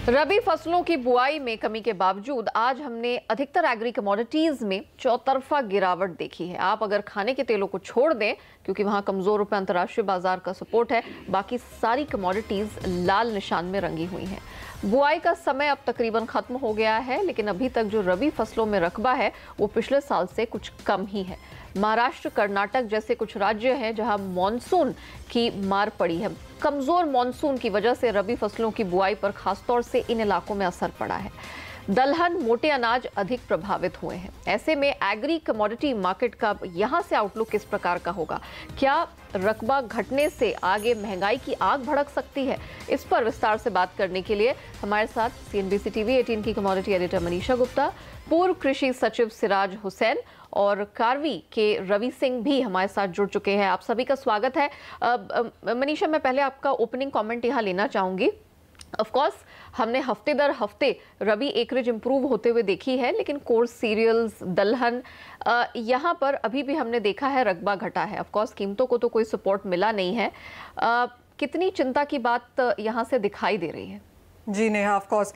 रबी फसलों की बुआई में कमी के बावजूद आज हमने अधिकतर एग्री कमोडिटीज में चौतरफा गिरावट देखी है। आप अगर खाने के तेलों को छोड़ दें, क्योंकि वहां कमजोर रुपए अंतर्राष्ट्रीय बाजार का सपोर्ट है, बाकी सारी कमोडिटीज लाल निशान में रंगी हुई हैं। बुआई का समय अब तकरीबन खत्म हो गया है, लेकिन अभी तक जो रबी फसलों में रकबा है वो पिछले साल से कुछ कम ही है। महाराष्ट्र, कर्नाटक जैसे कुछ राज्य हैं जहां मॉनसून की मार पड़ी है। कमजोर मॉनसून की वजह से रबी फसलों की बुआई पर खासतौर से इन इलाकों में असर पड़ा है। दलहन, मोटे अनाज अधिक प्रभावित हुए हैं। ऐसे में एग्री कमोडिटी मार्केट का यहां से आउटलुक किस प्रकार का होगा? क्या रकबा घटने से आगे महंगाई की आग भड़क सकती है? इस पर विस्तार से बात करने के लिए हमारे साथ CNBC TV 18 की कमोडिटी एडिटर मनीषा गुप्ता, पूर्व कृषि सचिव सिराज हुसैन और कार्वी के रवि सिंह भी हमारे साथ जुड़ चुके हैं। आप सभी का स्वागत है। मनीषा, मैं पहले आपका ओपनिंग कमेंट यहाँ लेना चाहूंगी। ऑफ कोर्स हमने हफ्ते दर हफ्ते रबी एकरेज इंप्रूव होते हुए देखी है, लेकिन कोर्स सीरियल्स, दलहन, यहाँ पर अभी भी हमने देखा है रकबा घटा है। ऑफ कोर्स कीमतों को तो कोई सपोर्ट मिला नहीं है। कितनी चिंता की बात यहाँ से दिखाई दे रही है? जी नेहा, ऑफ कोर्स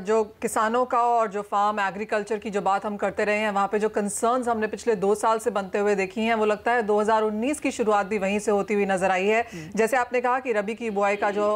जो किसानों का और जो फार्म एग्रीकल्चर की जो बात हम करते रहे हैं, वहाँ पे जो कंसर्न्स हमने पिछले 2 साल से बनते हुए देखी हैं, वो लगता है 2019 की शुरुआत भी वहीं से होती हुई नजर आई है। जैसे आपने कहा कि रबी की बुआई का जो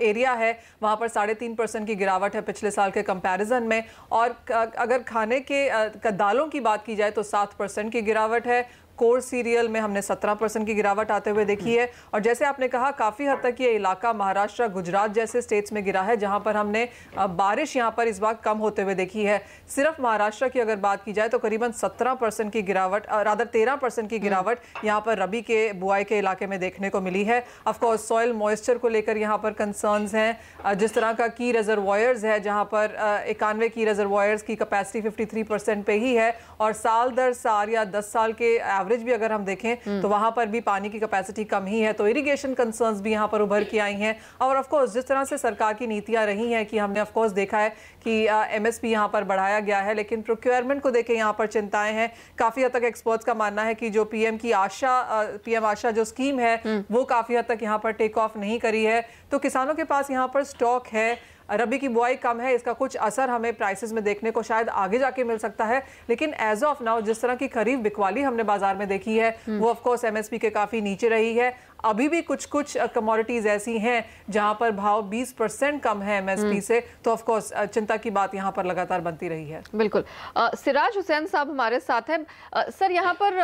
एरिया है वहाँ पर 3.5% की गिरावट है पिछले साल के कंपैरिजन में, और अगर खाने के दालों की बात की जाए तो 7% की गिरावट है। कोर सीरियल में हमने 17% की गिरावट आते हुए देखी है। और जैसे आपने कहा, काफ़ी हद तक ये इलाका महाराष्ट्र, गुजरात जैसे स्टेट्स में गिरा है, जहां पर हमने बारिश यहां पर इस बार कम होते हुए देखी है। सिर्फ महाराष्ट्र की अगर बात की जाए तो करीबन 17% की गिरावट, रादर 13% की गिरावट यहां पर रबी के बुआई के इलाके में देखने को मिली है। ऑफकोर्स सॉइल मॉइस्चर को लेकर यहाँ पर कंसर्न्स हैं। जिस तरह का की रिजर्वॉयर्स है, जहाँ पर 91 की रिजर्वॉयर्स की कैपेसिटी 53% पे ही है, और साल दर साल या 10 साल के एवरेज भी अगर हम देखें तो वहां पर भी पानी की कैपेसिटी कम ही है। तो इरिगेशन कंसर्न्स भी यहां पर उभर के आई हैं। और ऑफ कोर्स जिस तरह से सरकार की नीतियां रही हैं कि हमने ऑफ कोर्स देखा है कि MSP यहां पर बढ़ाया गया है, लेकिन प्रोक्योरमेंट को देके यहां पर चिंताएं हैं। काफी हद तक एक्सपर्ट्स का मानना है कि जो पीएम आशा जो स्कीम है वो काफी हद तक यहां पर टेक ऑफ नहीं करी है। तो किसानों के पास यहां पर स्टॉक है, रबी की बुआई कम है, इसका कुछ असर हमें प्राइसेस में देखने को शायद आगे जाके मिल सकता है। लेकिन एज ऑफ नाउ जिस तरह की खरीफ बिकवाली हमने बाजार में देखी है वो ऑफ कोर्स MSP के काफी नीचे रही है। अभी भी कुछ कमोडिटीज ऐसी हैं जहां पर भाव 20% कम है MSP से, तो ऑफ कोर्स चिंता की बात यहां पर लगातार बनती रही है। बिल्कुल। सिराज हुसैन साहब हमारे साथ हैं। सर, यहाँ पर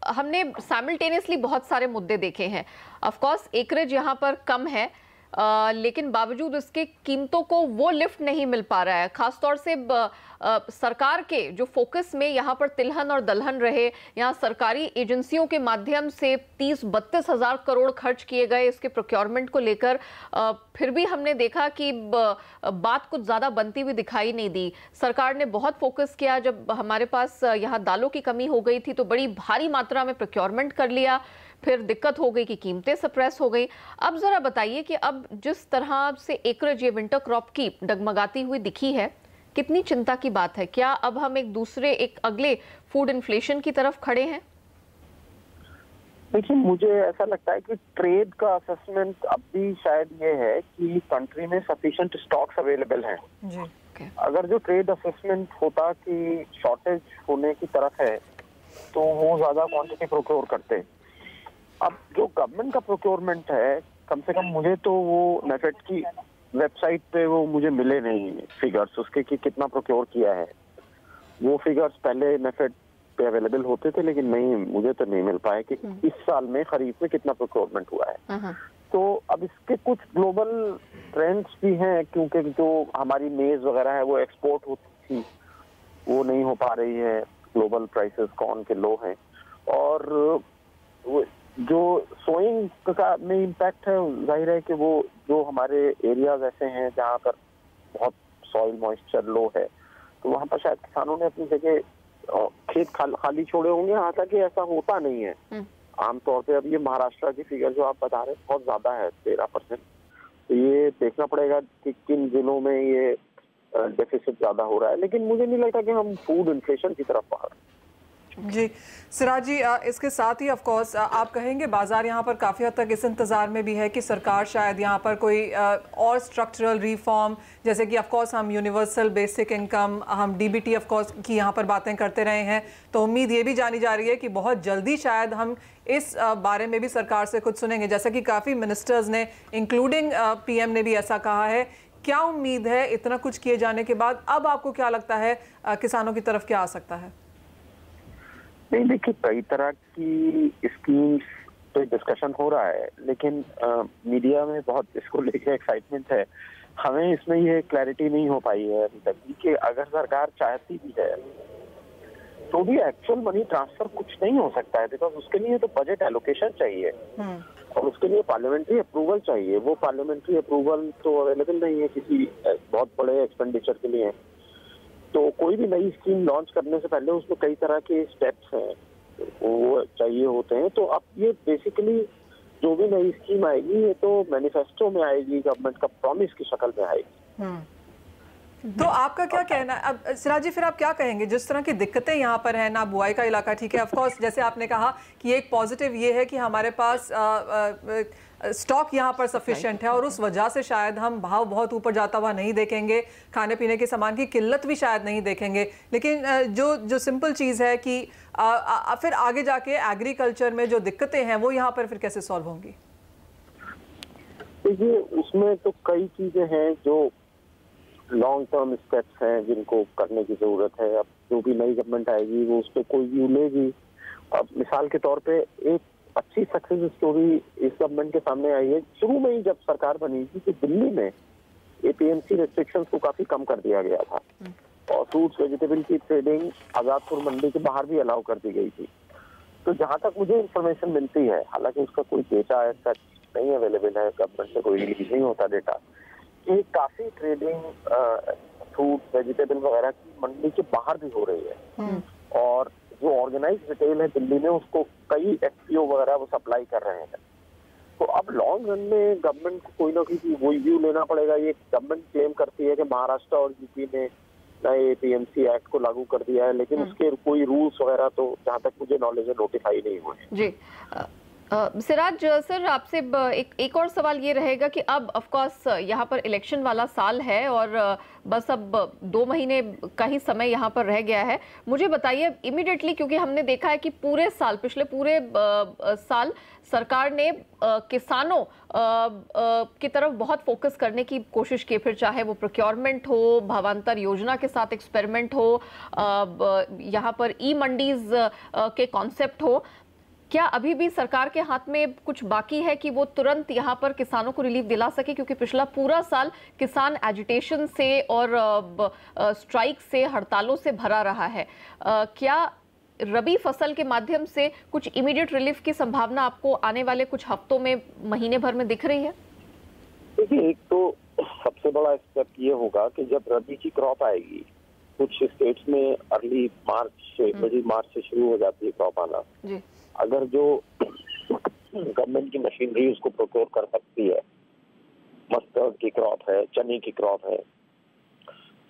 हमने साइमल्टेनियसली बहुत सारे मुद्दे देखे हैं। ऑफ कोर्स एकरेज यहाँ पर कम है, लेकिन बावजूद इसके कीमतों को वो लिफ्ट नहीं मिल पा रहा है। खासतौर से सरकार के जो फोकस में यहाँ पर तिलहन और दलहन रहे, यहाँ सरकारी एजेंसियों के माध्यम से 30-32 हज़ार करोड़ खर्च किए गए इसके प्रोक्योरमेंट को लेकर, फिर भी हमने देखा कि बात कुछ ज़्यादा बनती हुई दिखाई नहीं दी। सरकार ने बहुत फोकस किया। जब हमारे पास यहाँ दालों की कमी हो गई थी तो बड़ी भारी मात्रा में प्रोक्योरमेंट कर लिया, फिर दिक्कत हो गई कि कीमतें सप्रेस हो गई। अब जरा बताइए कि अब जिस तरह से एकरेज ये विंटर क्रॉप की डगमगाती हुई दिखी है, कितनी चिंता की बात है? क्या अब हम एक अगले फूड इन्फ्लेशन की तरफ खड़े हैं? देखिए, मुझे ऐसा लगता है कि ट्रेड का असेसमेंट अब भी शायद ये है कि कंट्री में सफिशिएंट स्टॉक्स अवेलेबल हैं। जी। अगर जो ट्रेड असेसमेंट होता कि शॉर्टेज होने की तरफ है तो वो ज्यादा क्वांटिटी प्रोक्योर करते। अब जो गवर्नमेंट का प्रोक्योरमेंट है, कम से कम मुझे तो वो नेफेड की वेबसाइट पे वो मुझे मिले नहीं फिगर्स उसके कि कितना प्रोक्योर किया है। वो फिगर्स पहले नेफेड पे अवेलेबल होते थे, लेकिन नहीं, मुझे तो नहीं मिल पाए कि इस साल में खरीफ में कितना प्रोक्योरमेंट हुआ है। तो अब इसके कुछ ग्लोबल ट्रेंड्स भी हैं, क्योंकि जो हमारी मेज वगैरह है वो एक्सपोर्ट होती थी, वो नहीं हो पा रही है। ग्लोबल प्राइसेस कॉर्न के लो हैं, और जो सोइंग का में इम्पैक्ट है, जाहिर है कि वो जो हमारे एरियाज ऐसे हैं जहाँ पर बहुत सॉइल मॉइस्चर लो है, तो वहाँ पर शायद किसानों ने अपनी जगह खेत खाली छोड़े होंगे। हालांकि ऐसा होता नहीं है आमतौर पे। अब ये महाराष्ट्र की फिगर जो आप बता रहे हैं बहुत ज्यादा है, 13%। तो ये देखना पड़ेगा कि किन जिलों में ये डेफिसिट ज्यादा हो रहा है। लेकिन मुझे नहीं लगता कि हम फूड इन्फ्लेशन की तरफ जी सिराज जी, इसके साथ ही ऑफ कोर्स आप कहेंगे बाजार यहाँ पर काफ़ी हद तक इस इंतज़ार में भी है कि सरकार शायद यहाँ पर कोई और स्ट्रक्चरल रिफॉर्म, जैसे कि ऑफ कोर्स हम यूनिवर्सल बेसिक इनकम, हम डीबीटी ऑफ कोर्स की यहाँ पर बातें करते रहे हैं, तो उम्मीद ये भी जानी जा रही है कि बहुत जल्दी शायद हम इस बारे में भी सरकार से कुछ सुनेंगे, जैसा कि काफ़ी मिनिस्टर्स ने इंक्लूडिंग पीएम ने भी ऐसा कहा है। क्या उम्मीद है इतना कुछ किए जाने के बाद? अब आपको क्या लगता है किसानों की तरफ क्या आ सकता है? नहीं, देखिए कई तरह की स्कीम्स पे डिस्कशन हो रहा है, लेकिन मीडिया में बहुत इसको लेके एक्साइटमेंट है। हमें इसमें ये क्लैरिटी नहीं हो पाई है अभी तक कि अगर सरकार चाहती भी है तो भी एक्चुअल मनी ट्रांसफर कुछ नहीं हो सकता है, बिकॉज उसके लिए तो बजट एलोकेशन चाहिए और उसके लिए पार्लियामेंट्री अप्रूवल चाहिए। वो पार्लियामेंट्री अप्रूवल तो अवेलेबल नहीं है किसी बहुत बड़े एक्सपेंडिचर के लिए। तो कोई भी नई स्कीम लॉन्च करने से पहले उसमें कई तरह के स्टेप्स हैं वो चाहिए होते हैं। तो अब ये बेसिकली जो भी नई स्कीम आएगी ये तो मैनिफेस्टो में आएगी, गवर्नमेंट का प्रॉमिस की शक्ल में आएगी। तो आपका क्या कहना है अब सिराज जी, फिर आप क्या कहेंगे जिस तरह की दिक्कतें यहाँ पर हैं ना? बुआई का इलाका ठीक है, ऑफ कोर्स जैसे आपने कहा कि एक पॉजिटिव ये है कि हमारे पास स्टॉक यहाँ पर सफिशिएंट है और उस वजह से शायद हम भाव बहुत ऊपर जाता हुआ नहीं देखेंगे, खाने पीने के सामान की किल्लत भी शायद नहीं देखेंगे। लेकिन जो सिंपल चीज़ है कि फिर आगे जाके एग्रीकल्चर में जो दिक्कतें हैं वो यहाँ पर फिर कैसे सॉल्व होंगी? देखिए उसमें तो कई चीजें हैं जो लॉन्ग टर्म स्टेप्स हैं जिनको करने की जरूरत है। अब जो भी नई गवर्नमेंट आएगी वो उस पर कोई व्यू लेगी। अब मिसाल के तौर पे एक अच्छी सक्सेस स्टोरी इस गवर्नमेंट के सामने आई है। शुरू में ही जब सरकार बनी थी तो दिल्ली में एपीएमसी रेस्ट्रिक्शंस को काफी कम कर दिया गया था और फ्रूट्स वेजिटेबल की ट्रेडिंग आजादपुर मंडी के बाहर भी अलाउ कर दी गई थी। तो जहां तक मुझे इंफॉर्मेशन मिलती है, हालांकि उसका कोई डेटा ऐसा नहीं अवेलेबल है, गवर्नमेंट से कोई रिलीज नहीं होता डेटा, कि काफी ट्रेडिंग फ्रूट वेजिटेबल वगैरह की मंडी के बाहर भी हो रही है और जो ऑर्गेनाइज रिटेल है दिल्ली में उसको कई एफपीओ वगैरह वो सप्लाई कर रहे हैं। तो अब लॉन्ग रन में गवर्नमेंट को कोई ना कोई वही व्यू लेना पड़ेगा। ये गवर्नमेंट क्लेम करती है कि महाराष्ट्र और यूपी ने नए पीएमसी एक्ट को लागू कर दिया है, लेकिन उसके कोई रूल्स वगैरह तो जहां तक मुझे नॉलेज है नोटिफाई नहीं हुए हैं। जी सिराज सर, आपसे एक और सवाल ये रहेगा कि अब ऑफ कोर्स यहाँ पर इलेक्शन वाला साल है और बस अब 2 महीने का ही समय यहाँ पर रह गया है। मुझे बताइए इमीडिएटली, क्योंकि हमने देखा है कि पूरे साल, पिछले पूरे साल सरकार ने किसानों की तरफ बहुत फोकस करने की कोशिश की, फिर चाहे वो प्रोक्योरमेंट हो, भावांतर योजना के साथ एक्सपेरिमेंट हो, यहाँ पर ई मंडीज के कॉन्सेप्ट हो। क्या अभी भी सरकार के हाथ में कुछ बाकी है कि वो तुरंत यहाँ पर किसानों को रिलीफ दिला सके? क्योंकि पिछला पूरा साल किसान एजिटेशन से और स्ट्राइक से, हड़तालों से भरा रहा है। क्या रबी फसल के माध्यम से कुछ इमीडिएट रिलीफ की संभावना आपको आने वाले कुछ हफ्तों में, महीने भर में दिख रही है? देखिए एक तो सबसे बड़ा स्टेप ये होगा कि जब रबी की क्रॉप आएगी, कुछ स्टेट्स में अर्ली मार्च से शुरू हो जाती है क्रॉप आना जी। अगर जो गवर्नमेंट की मशीनरी उसको प्रोक्योर कर सकती है, मस्टर्ड की क्रॉप है, चने की क्रॉप है,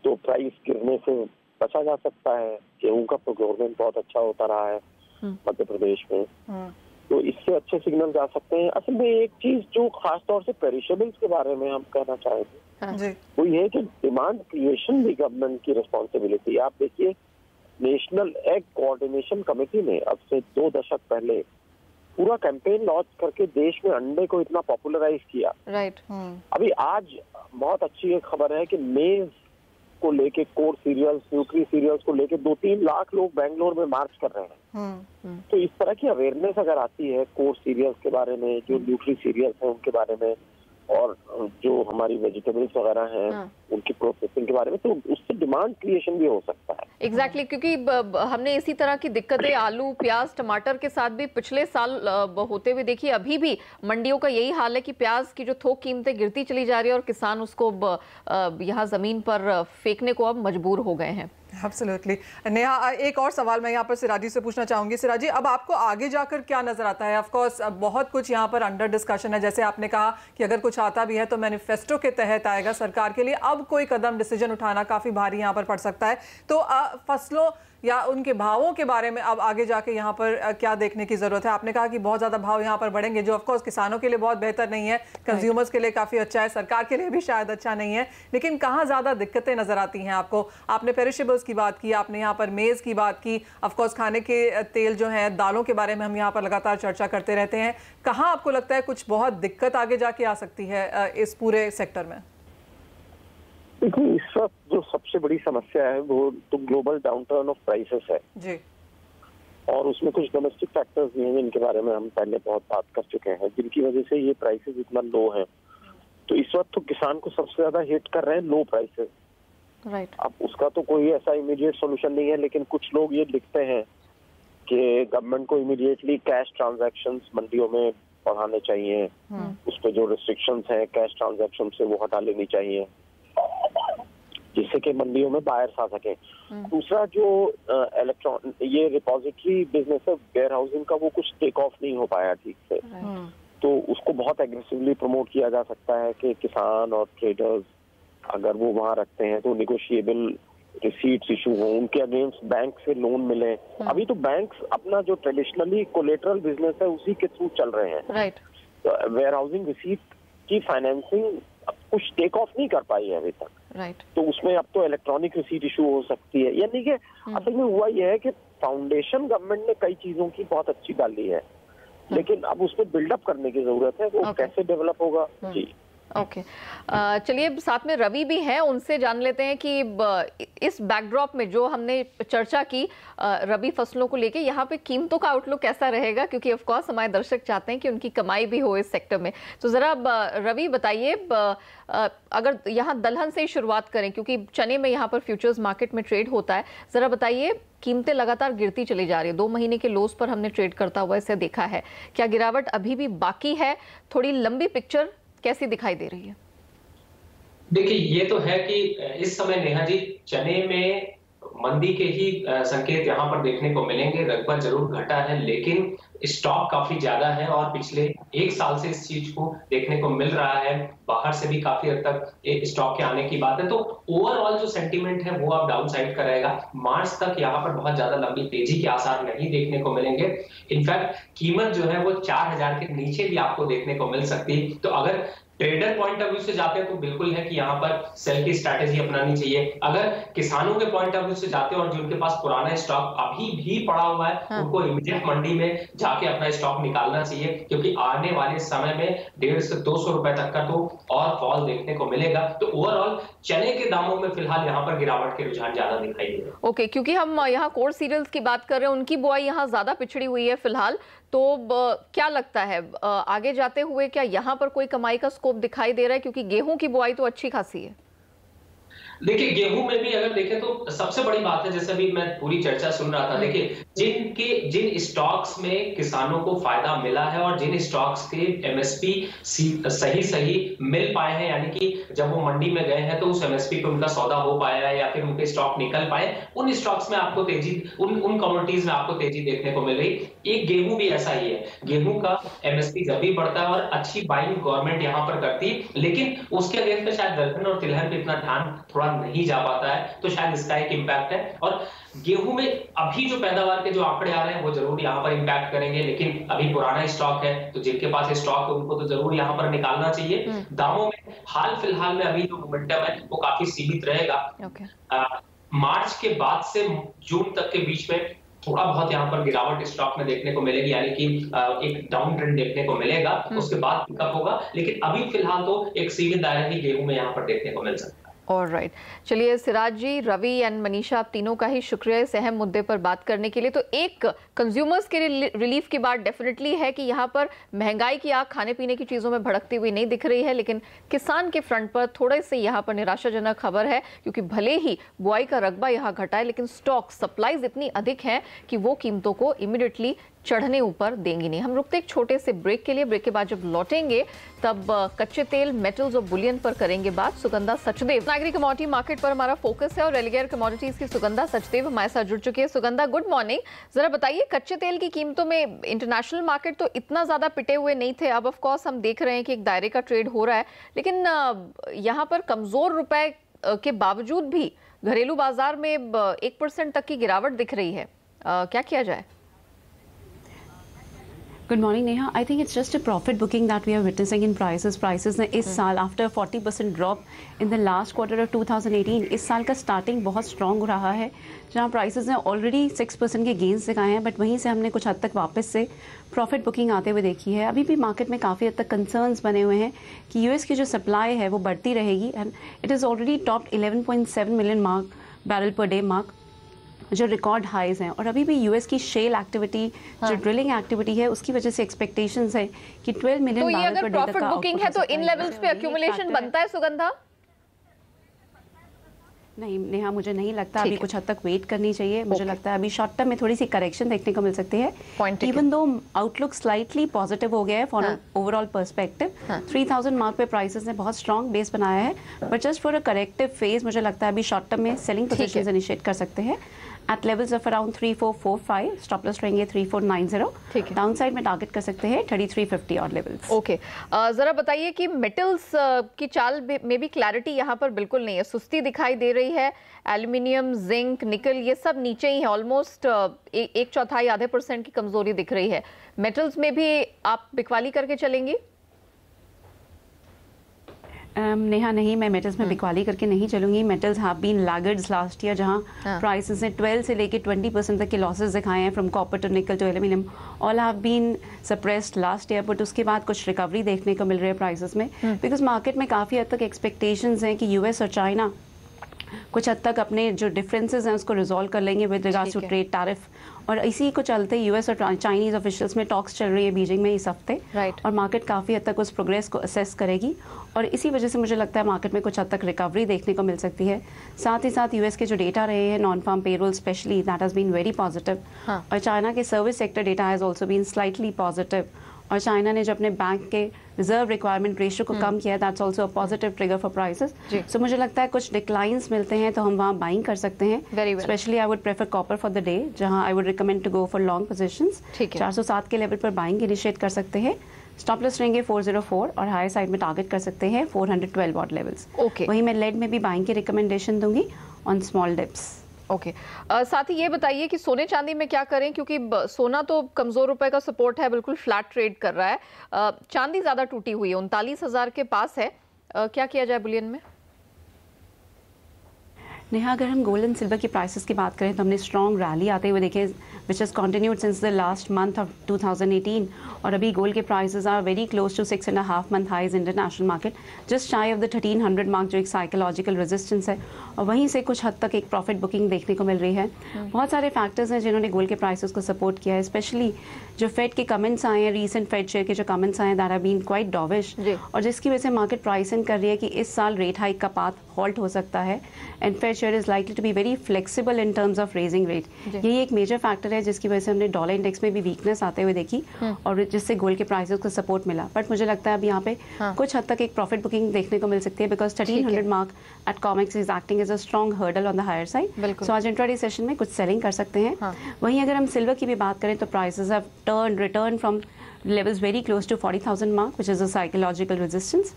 तो प्राइस गिरने से बचा जा सकता है। गेहूं का प्रोक्योरमेंट बहुत अच्छा होता रहा है मध्य प्रदेश में, तो इससे अच्छे सिग्नल जा सकते हैं। असल में एक चीज जो खास तौर से पेरिशेबल्स के बारे में हम कहना चाहेंगे वो ये है कि डिमांड क्रिएशन भी गवर्नमेंट की रिस्पॉन्सिबिलिटी। आप देखिए नेशनल एग कोऑर्डिनेशन कमेटी ने अब से 2 दशक पहले पूरा कैंपेन लॉन्च करके देश में अंडे को इतना पॉपुलराइज किया। राइट। अभी आज बहुत अच्छी एक खबर है कि मेज को लेके, कोर सीरियल्स, न्यूट्री सीरियल्स को लेके 2-3 लाख लोग बेंगलोर में मार्च कर रहे हैं। तो इस तरह की अवेयरनेस अगर आती है कोर सीरियल्स के बारे में, जो न्यूट्री सीरियल्स हैं उनके बारे में, और जो हमारी वेजिटेबल्स वगैरह हैं उनकी प्रोसेसिंग के बारे में, तो उससे डिमांड क्रिएशन भी हो सकता है। एग्जैक्टली क्योंकि हमने इसी तरह की दिक्कतें आलू, प्याज, टमाटर के साथ भी पिछले साल होते हुए देखिए। अभी भी मंडियों का यही हाल है कि प्याज की जो थोक कीमतें गिरती चली जा रही है और किसान उसको यहाँ जमीन पर फेंकने को अब मजबूर हो गए हैं। एब्सोल्युटली। नेहा, एक और सवाल मैं यहाँ पर सिराजी से पूछना चाहूंगी। सिराजी, अब आपको आगे जाकर क्या नजर आता है? ऑफ कोर्स बहुत कुछ यहाँ पर अंडर डिस्कशन है, जैसे आपने कहा कि अगर कुछ आता भी है तो मैनिफेस्टो के तहत आएगा सरकार के लिए। अब कोई कदम डिसीजन उठाना काफ़ी भारी यहाँ पर पड़ सकता है। तो फसलों या उनके भावों के बारे में अब आगे जाके यहाँ पर क्या देखने की ज़रूरत है? आपने कहा कि बहुत ज़्यादा भाव यहाँ पर बढ़ेंगे, जो ऑफकोर्स किसानों के लिए बहुत बेहतर नहीं है, कंज्यूमर्स के लिए काफ़ी अच्छा है, सरकार के लिए भी शायद अच्छा नहीं है, लेकिन कहाँ ज़्यादा दिक्कतें नज़र आती हैं आपको? आपने पेरिशेबल्स की बात की, आपने यहाँ पर मेज़ की बात की, ऑफकोर्स खाने के तेल जो हैं, दालों के बारे में हम यहाँ पर लगातार चर्चा करते रहते हैं। कहाँ आपको लगता है कुछ बहुत दिक्कत आगे जाके आ सकती है इस पूरे सेक्टर में? देखिए, इस वक्त जो सबसे बड़ी समस्या है वो तो ग्लोबल डाउनटर्न ऑफ प्राइसेस है जी। और उसमें कुछ डोमेस्टिक फैक्टर्स भी हैं जिनके बारे में हम पहले बहुत बात कर चुके हैं, जिनकी वजह से ये प्राइसेस इतना लो हैं। तो इस वक्त तो किसान को सबसे ज्यादा हिट कर रहे हैं लो प्राइसेस। राइट। अब उसका तो कोई ऐसा इमीडिएट सोल्यूशन नहीं है, लेकिन कुछ लोग ये लिखते हैं कि गवर्नमेंट को इमीडिएटली कैश ट्रांजैक्शंस मंडियों में बढ़ाने चाहिए, उस पर जो रिस्ट्रिक्शंस हैं कैश ट्रांजैक्शन से वो हटा लेनी चाहिए, जिससे कि मंडियों में बायर्स आ सके। दूसरा जो ये रिपोजिटरी बिजनेस है वेयर हाउसिंग का, वो कुछ टेक ऑफ नहीं हो पाया ठीक से, तो उसको बहुत एग्रेसिवली प्रमोट किया जा सकता है कि किसान और ट्रेडर्स अगर वो वहाँ रखते हैं तो निगोशिएबल रिसीट्स इशू हो, उनके अगेंस्ट बैंक से लोन मिले। अभी तो बैंक्स अपना जो ट्रेडिशनली कोलेटरल बिजनेस है उसी के थ्रू चल रहे हैं। राइट। वेयर हाउसिंग रिसीट की फाइनेंसिंग कुछ टेक ऑफ नहीं कर पाई है अभी तक। राइट। तो उसमें अब तो इलेक्ट्रॉनिक रिसीट इशू हो सकती है। यानी कि असल में हुआ यह है कि फाउंडेशन गवर्नमेंट ने कई चीजों की बहुत अच्छी डाली है, लेकिन अब उसमें बिल्डअप करने की जरूरत है। वो कैसे डेवलप होगा? जी। ओके। चलिए, साथ में रवि भी हैं, उनसे जान लेते हैं कि इस बैकड्रॉप में जो हमने चर्चा की रबी फसलों को लेके, यहाँ पे कीमतों का आउटलुक कैसा रहेगा, क्योंकि ऑफ कोर्स हमारे दर्शक चाहते हैं कि उनकी कमाई भी हो इस सेक्टर में। तो जरा रवि बताइए, अगर यहाँ दलहन से ही शुरुआत करें, क्योंकि चने में यहाँ पर फ्यूचर्स मार्केट में ट्रेड होता है, जरा बताइए कीमतें लगातार गिरती चली जा रही है, 2 महीने के लोस पर हमने ट्रेड करता हुआ इसे देखा है, क्या गिरावट अभी भी बाकी है? थोड़ी लंबी पिक्चर कैसी दिखाई दे रही है? देखिए, ये तो है कि इस समय नेहा जी चने में मंदी के ही संकेत यहाँ पर देखने को मिलेंगे। रकबा जरूर घटा है, लेकिन स्टॉक काफी ज्यादा है और पिछले 1 साल से इस चीज को देखने को मिल रहा है। बाहर से भी काफी हद तक स्टॉक के आने की बात है, तो ओवरऑल जो सेंटीमेंट है वो अब डाउन साइड का रहेगा। मार्च तक यहाँ पर बहुत ज्यादा लंबी तेजी के आसार नहीं देखने को मिलेंगे। इनफैक्ट कीमत जो है वो 4000 के नीचे भी आपको देखने को मिल सकती है। तो अगर ट्रेडर पॉइंट ऑफ व्यू से जाते हैं तो बिल्कुल है कि यहाँ पर सेल की स्ट्रैटेजी अपनानी चाहिए। अगर किसानों के पॉइंट ऑफ व्यू से जाते हैं और जिनके पास पुराना स्टॉक अभी भी पड़ा हुआ है, उनको इमीडिएट मंडी में जाके अपना स्टॉक निकालना चाहिए, क्योंकि आने वाले समय में 150 से 200 रुपए तक का तो और फॉल देखने को मिलेगा। तो ओवरऑल चने के दामों में फिलहाल यहाँ पर गिरावट के रुझान ज्यादा दिखाई दे रहे हैं। ओके, क्योंकि हम यहाँ कोर सीरियल्स की बात कर रहे हैं, उनकी बुआई यहाँ ज्यादा पिछड़ी हुई है फिलहाल, तो क्या लगता है आगे जाते हुए क्या यहाँ पर कोई कमाई का स्कोप दिखाई दे रहा है, क्योंकि गेहूं की बुआई तो अच्छी खासी है? देखिए, गेहूं में भी अगर देखें तो सबसे बड़ी बात है, जैसे अभी मैं पूरी चर्चा सुन रहा था, देखिए जिन स्टॉक्स में किसानों को फायदा मिला है और जिन स्टॉक्स के एमएसपी सही मिल पाए हैं, यानी कि जब वो मंडी में गए हैं तो उस एमएसपी पे उनका सौदा हो पाया है या फिर उनके स्टॉक निकल पाए, उन स्टॉक्स में आपको तेजी, उन कमोडिटीज में आपको तेजी देखने को मिल रही। एक गेहूं भी ऐसा ही है, गेहूं का एमएसपी जब भी बढ़ता है और अच्छी बाइंग गवर्नमेंट यहाँ पर करती है, लेकिन उसके अगेंस्ट में शायद दलहन और तिलहन पे इतना ध्यान थोड़ा नहीं जा पाता है, तो शायद इसका एक इंपैक्ट है। और गेहूं में अभी जो पैदावार के जो आंकड़े आ रहे हैं वो जरूर यहाँ पर इंपैक्ट करेंगे, लेकिन अभी पुराना स्टॉक है, तो जिनके पास स्टॉक है उनको तो जरूर यहाँ पर निकालना चाहिए। दामों में हाल फिलहाल में अभी जो मोमेंटम है वो काफी सीमित रहेगा। मार्च के बाद से जून तक के बीच में थोड़ा बहुत यहाँ पर गिरावट स्टॉक में देखने को मिलेगी, यानी कि एक डाउन ट्रेंड देखने को मिलेगा, उसके बाद पिकअप होगा, लेकिन अभी फिलहाल तो एक सीमित दायरे ही गेहूं में यहाँ पर देखने को मिल सकता है। ऑलराइट, चलिए सिराज जी, रवि एंड मनीषा, आप तीनों का ही शुक्रिया इस अहम मुद्दे पर बात करने के लिए। तो एक कंज्यूमर्स के रिलीफ की बात डेफिनेटली है कि यहाँ पर महंगाई की आग खाने पीने की चीज़ों में भड़कती हुई नहीं दिख रही है, लेकिन किसान के फ्रंट पर थोड़े से यहाँ पर निराशाजनक खबर है, क्योंकि भले ही बुआई का रकबा यहाँ घटा है, लेकिन स्टॉक सप्लाईज इतनी अधिक है कि वो कीमतों को इमीडिएटली चढ़ने ऊपर देंगी नहीं। हम रुकते एक छोटे से ब्रेक के लिए, ब्रेक के बाद जब लौटेंगे तब कच्चे तेल, मेटल्स और बुलियन पर करेंगे बात। सुगंधा सचदेव, नागरिक कमोडिटी मार्केट पर हमारा फोकस है और रेलिगेयर कमोडिटीज की सुगंधा सचदेव हमारे साथ जुड़ चुकी है। Sugandha, good morning. जरा बताइए, कच्चे तेल की कीमतों में इंटरनेशनल मार्केट तो इतना ज्यादा पिटे हुए नहीं थे, अब ऑफ कोर्स हम देख रहे हैं कि एक दायरे का ट्रेड हो रहा है, लेकिन यहाँ पर कमजोर रुपए के बावजूद भी घरेलू बाजार में 1% तक की गिरावट दिख रही है, क्या किया जाए? Good morning, Neha. I think it's just a profit booking that we are witnessing in prices. Prices ने इस साल after 40% drop in the last quarter of 2018, इस साल का स्टार्टिंग बहुत स्ट्रॉन्ग रहा है, जहाँ प्राइसेस ने ऑलरेडी 6% के गेंस दिखाए हैं, बट वहीं से हमने कुछ हद तक वापस से प्रॉफिट बुकिंग आते हुए देखी है। अभी भी मार्केट में काफ़ी हद तक कंसर्न्स बने हुए हैं कि यूएस की जो सप्लाई है वो बढ़ती रहेगी, and it is already top 11.7 million mark barrel per day mark, जो रिकॉर्ड हाइज हैं। और अभी भी यूएस की शेल एक्टिविटी, जो ड्रिलिंग एक्टिविटी है, उसकी वजह से एक्सपेक्टेशंस है कि 12 मिलियन बैरल पर डे तक प्रॉफिट बुकिंग है, तो इन लेवल्स पे एक्यूमुलेशन बनता है सुगंधा? नहीं नेहा, मुझे नहीं लगता, अभी कुछ हद तक वेट करनी चाहिए। मुझे लगता है अभी शॉर्ट टर्म में थोड़ी सी करेक्शन देखने को मिल सकती है, even though outlook slightly positive हो गया है फॉर ओवरऑल पर्सपेक्टिव। 3000 मार्क पे प्राइसेस ने बहुत स्ट्रॉन्ग बेस बनाया है, but just for a corrective phase मुझे लगता है अभी शॉर्ट टर्म में सेलिंग पोजीशंस इनिशिएट कर सकते हैं at levels of around 3445, stop loss रहेंगे 3490, डाउन साइड में टारगेट कर सकते हैं 3350 और लेवल्स। ओके, जरा बताइए कि मेटल्स की चाल में भी क्लैरिटी यहाँ पर बिल्कुल नहीं है, सुस्ती दिखाई दे रही है। एल्यूमिनियम, जिंक, निकल ये सब नीचे ही है, ऑलमोस्ट 1/4 आधे % की कमजोरी दिख रही है। मेटल्स में भी आप बिकवाली करके चलेंगी? नेहा नहीं, मैं मेटल्स में बिकवाली करके नहीं चलूंगी। Metals have been laggards last year, जहां प्राइसेस ने 12 से लेके 20% तक के लॉसेस दिखाए हैं, from copper to nickel to aluminium, all have been suppressed last year, but उसके बाद कुछ रिकवरी देखने को मिल रही है प्राइसेस में, बिकॉज मार्केट में काफ़ी हद तक एक्सपेक्टेशंस हैं कि यूएस और चाइना कुछ हद तक अपने जो डिफरेंसेस हैं उसको रिजॉल्व कर लेंगे with regards to trade tariff, और इसी को चलते यूएस और चाइनीज ऑफिशियल्स में टॉक्स चल रही है बीजिंग में इस हफ्ते, और मार्केट काफ़ी हद तक उस प्रोग्रेस को असेस करेगी, और इसी वजह से मुझे लगता है मार्केट में कुछ हद तक रिकवरी देखने को मिल सकती है। साथ ही साथ यूएस के जो डेटा रहे हैं non farm payroll specially, that has been very positive, और चाइना के service sector data has also been slightly positive, और चाइना ने जो अपने बैंक के रिजर्व रिक्वायरमेंट रेशियो को कम किया, that's also a positive trigger for prices. So मुझे लगता है कुछ डिक्लाइंस मिलते हैं तो हम वहाँ बाइंग कर सकते हैं। Specially I would prefer copper for the day, जहाँ I would recommend to go for long positions. 407 के लेवल पर बाइंग इनिशिएट कर सकते हैं, स्टॉप लॉस रहेंगे 404, और हाई साइड में टारगेट कर सकते हैं 412 वॉट लेवल्स। वहीं मैं लेड में भी बाइंग की रिकमेंडेशन दूंगी ऑन स्मॉल डिप्स। ओके, साथ ही ये बताइए कि सोने चांदी में क्या करें, क्योंकि सोना तो कमजोर रुपए का सपोर्ट है, बिल्कुल फ्लैट ट्रेड कर रहा है, चांदी ज्यादा टूटी हुई है, 39,000 के पास है, क्या किया जाए बुलियन में? नेहा, अगर हम गोल्ड एंड सिल्वर की प्राइसेस की बात करें तो हमने स्ट्रॉन्ग रैली आते हुए देखे, which has continued since the last month of 2018, और अभी गोल्ड के prices are very close to 6.5 month highs international market, just shy of the 1300 mark, जो एक साइकोलॉजिकल रेजिस्टेंस है, और वहीं से कुछ हद तक एक प्रॉफिट बुकिंग देखने को मिल रही है। बहुत सारे फैक्टर्स हैं जिन्होंने गोल्ड के प्राइसेस को सपोर्ट किया है, स्पेशली जो फेड के कमेंट्स आए हैं, रीसेंट फेड शेयर के जो कमेंट्स आए हैं, दैट हैव बीन क्वाइट डॉविश, और जिसकी वजह से मार्केट प्राइसिंग कर रही है कि इस साल रेट हाइक का पाथ हॉल्ट हो सकता है, and Fed share is likely to be very flexible in terms of raising rate. यही एक मेजर फैक्टर है जिसकी वजह से हमने डॉलर इंडेक्स में भी वीकनेस आते हुए देखी, और जिससे गोल्ड के प्राइसेस को सपोर्ट मिला। बट मुझे लगता है अब यहाँ पे कुछ हद तक एक प्रॉफिट बुकिंग देखने को मिल सकती है, because 1300 mark at Comex is acting as a strong hurdle on the higher side. So आज इंट्राडे सेशन में कुछ सेलिंग कर सकते हैं। वहीं अगर हम सिल्वर की भी बात करें तो prices have return from levels very close to 40,000 mark, which is a psychological resistance.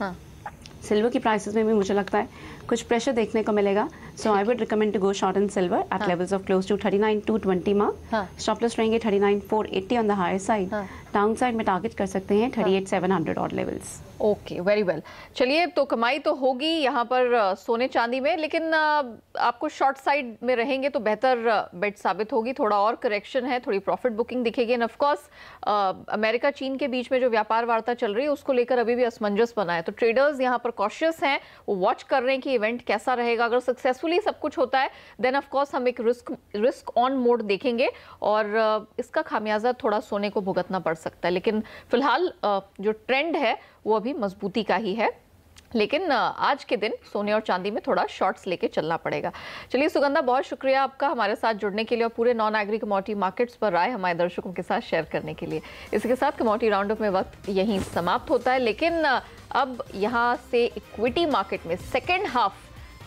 Silver की प्राइसेस में भी मुझे लगता है कुछ प्रेशर देखने को मिलेगा, so I would recommend to go short in silver at levels of close to 39,220 mark, stop loss रहेंगे 39,480 on the higher side, down side में टारगेट कर सकते हैं 38,700 odd levels. Okay, very well. चलिए, तो कमाई तो होगी यहाँ पर सोने चांदी में, लेकिन आपको शॉर्ट साइड में रहेंगे तो बेहतर बेट साबित होगी। थोड़ा और करेक्शन है, थोड़ी प्रॉफिट बुकिंग दिखेगी, एंड ऑफ कोर्स अमेरिका चीन के बीच में जो व्यापार वार्ता चल रही है उसको लेकर अभी भी असमंजस बना है, तो ट्रेडर्स यहाँ पर कॉशियस हैं, वो वॉच कर रहे हैं कि इवेंट कैसा रहेगा। अगर सक्सेसफुली सब कुछ होता है देन ऑफ कोर्स हम एक रिस्क ऑन मोड देखेंगे, और इसका खामियाजा थोड़ा सोने को भुगतना पड़ सकता है, लेकिन फिलहाल जो ट्रेंड है वो अभी मजबूती का ही है। लेकिन आज के दिन सोने और चांदी में थोड़ा शॉर्ट्स लेके चलना पड़ेगा। चलिए सुगंधा, बहुत शुक्रिया आपका हमारे साथ जुड़ने के लिए और पूरे नॉन एग्री कमोडिटी मार्केट्स पर राय हमारे दर्शकों के साथ शेयर करने के लिए। इसके साथ कमोडिटी राउंड अप में वक्त यहीं समाप्त होता है, लेकिन अब यहाँ से इक्विटी मार्केट में सेकेंड हाफ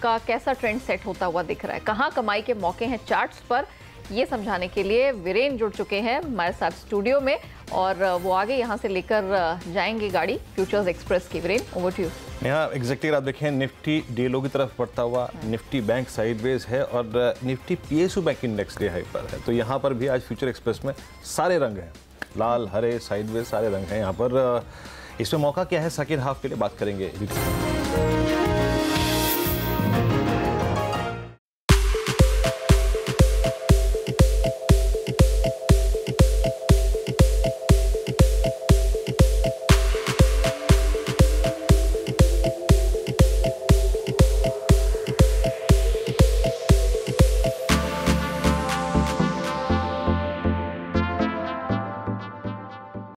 का कैसा ट्रेंड सेट होता हुआ दिख रहा है, कहाँ कमाई के मौके हैं चार्ट्स पर, ये समझाने के लिए वीरेन जुड़ चुके हैं हमारे साथ स्टूडियो में, और वो आगे यहाँ से लेकर जाएंगे गाड़ी फ्यूचर्स एक्सप्रेस की। Viren, over to you. यहाँ एग्जैक्टली आप देखें निफ्टी डीएलओ की तरफ बढ़ता हुआ, निफ्टी बैंक साइडवेज है और Nifty PSU bank index day high पर है। तो यहाँ पर भी आज फ्यूचर एक्सप्रेस में सारे रंग हैं, लाल हरे साइडवेज सारे रंग हैं यहाँ पर। इसमें मौका क्या है सेकेंड हाफ के लिए बात करेंगे।